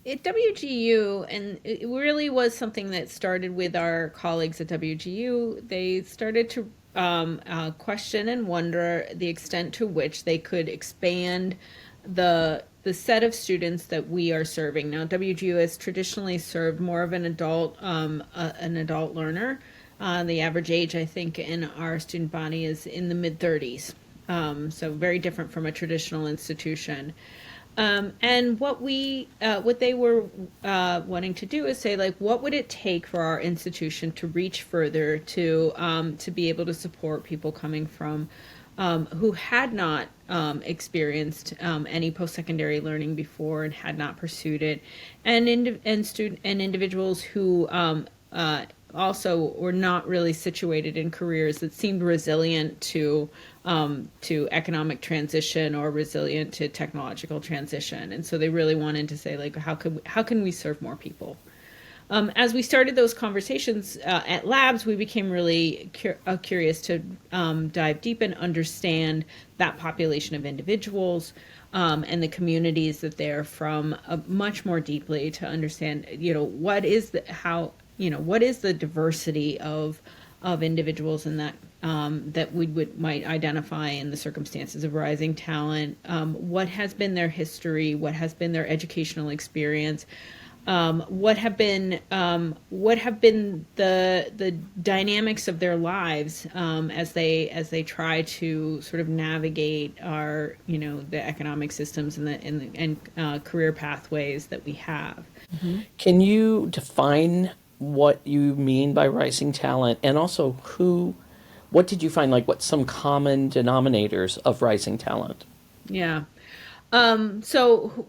At WGU, and it really was something that started with our colleagues at WGU, they started to question and wonder the extent to which they could expand the set of students that we are serving. Now, WGU has traditionally served more of an adult learner. The average age, I think, in our student body is in the mid 30s. So very different from a traditional institution. And what they were wanting to do is say, like, what would it take for our institution to reach further to be able to support people coming from who had not experienced any post-secondary learning before and had not pursued it, and individuals who also were not really situated in careers that seemed resilient to economic transition or resilient to technological transition. And so they really wanted to say, like, how can we serve more people? As we started those conversations at Labs, we became really curious to dive deep and understand that population of individuals and the communities that they're from much more deeply, to understand, what is the diversity of individuals in that we might identify in the circumstances of rising talent. What has been their history? What has been their educational experience? What have been the dynamics of their lives as they try to sort of navigate our the economic systems and career pathways that we have. Can you define what you mean by rising talent, and also what did you find, like, what some common denominators of rising talent? Yeah. So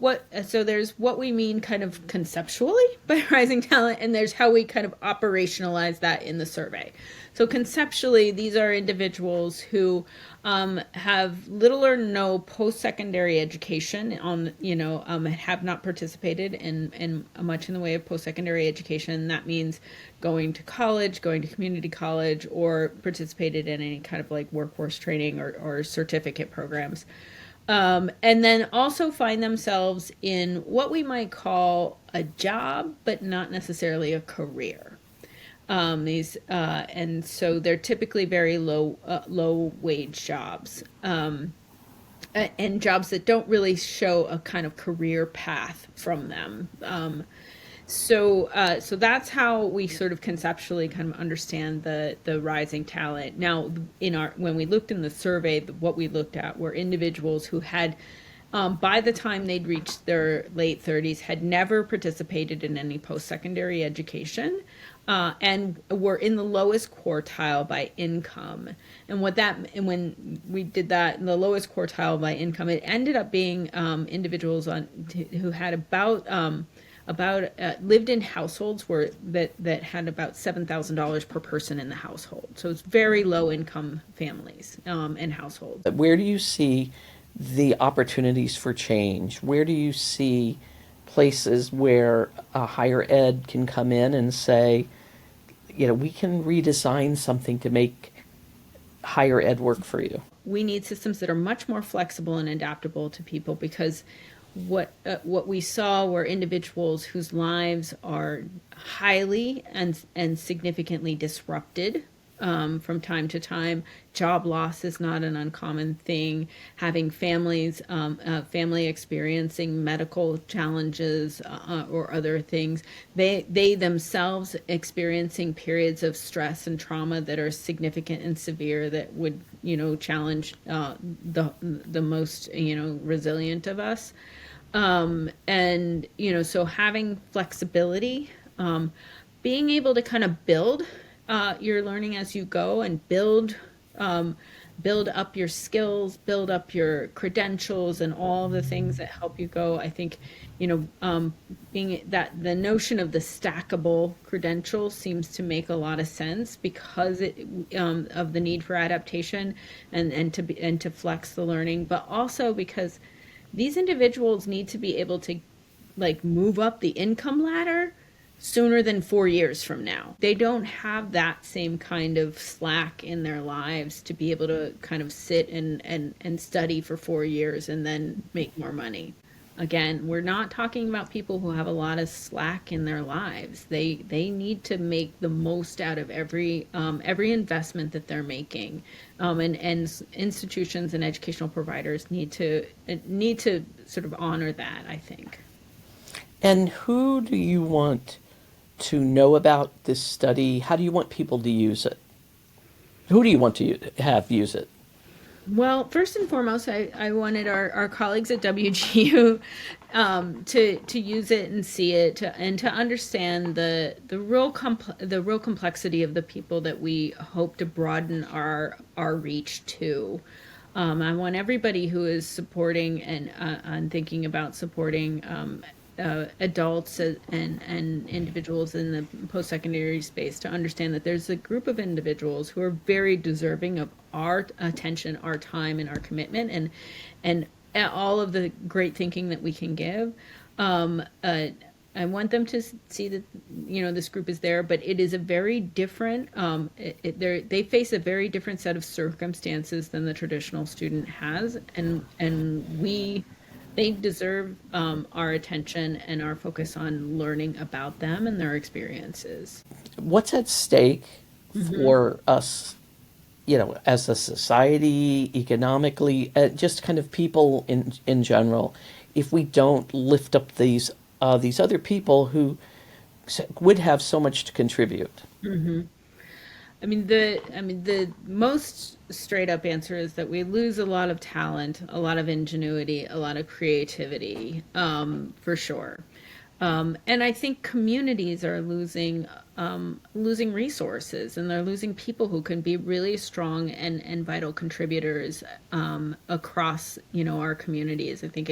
there's what we mean kind of conceptually by rising talent, and there's how we kind of operationalize that in the survey. So conceptually, these are individuals who have little or no post-secondary education have not participated in much in the way of post-secondary education. That means going to college, going to community college, or participated in any kind of like workforce training or certificate programs. And then also find themselves in what we might call a job, but not necessarily a career. And so they're typically very low wage jobs, and jobs that don't really show a kind of career path from them. So that's how we sort of conceptually kind of understand the rising talent. Now, when we looked in the survey, what we looked at were individuals who had, by the time they'd reached their late 30s, had never participated in any post-secondary education, and were in the lowest quartile by income. And when we did that in the lowest quartile by income, it ended up being individuals who had about lived in households that had about $7,000 per person in the household. So it's very low income families and households. Where do you see the opportunities for change? Where do you see places where higher ed can come in and say, we can redesign something to make higher ed work for you? We need systems that are much more flexible and adaptable to people, because what we saw were individuals whose lives are highly and significantly disrupted from time to time. Job loss is not an uncommon thing. Having family experiencing medical challenges or other things. They themselves experiencing periods of stress and trauma that are significant and severe, that would challenge the most resilient of us. So having flexibility, being able to kind of build your learning as you go, and build up your skills, build up your credentials, and all the things that help you go. I think, being that the notion of the stackable credential seems to make a lot of sense, because of the need for adaptation and to flex the learning, but also because these individuals need to be able to move up the income ladder sooner than 4 years from now. They don't have that same kind of slack in their lives to be able to kind of sit and study for 4 years and then make more money. Again, we're not talking about people who have a lot of slack in their lives. They need to make the most out of every investment that they're making, and institutions and educational providers need to sort of honor that, I think. And who do you want to know about this study? How do you want people to use it? Who do you want to have use it? Well, first and foremost, I wanted our colleagues at WGU to use it and see it and to understand the real complexity of the people that we hope to broaden our reach to. I want everybody who is supporting and thinking about supporting adults and individuals in the post-secondary space to understand that there's a group of individuals who are very deserving of our attention, our time, and our commitment, and all of the great thinking that we can give. I want them to see that this group is there, but it is a very different. They face a very different set of circumstances than the traditional student has, and they deserve our attention and our focus on learning about them and their experiences. What's at stake for us, as a society, economically, just kind of people in general, if we don't lift up these other people who would have so much to contribute? The most straight up answer is that we lose a lot of talent, a lot of ingenuity, a lot of creativity, for sure. And I think communities are losing resources, and they're losing people who can be really strong and vital contributors across our communities. I think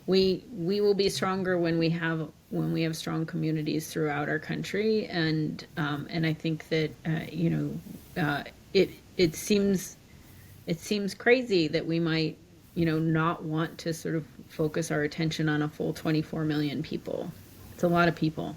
we will be stronger when we have strong communities throughout our country, and I think that it seems crazy that we might not want to sort of focus our attention on a full 24 million people. It's a lot of people.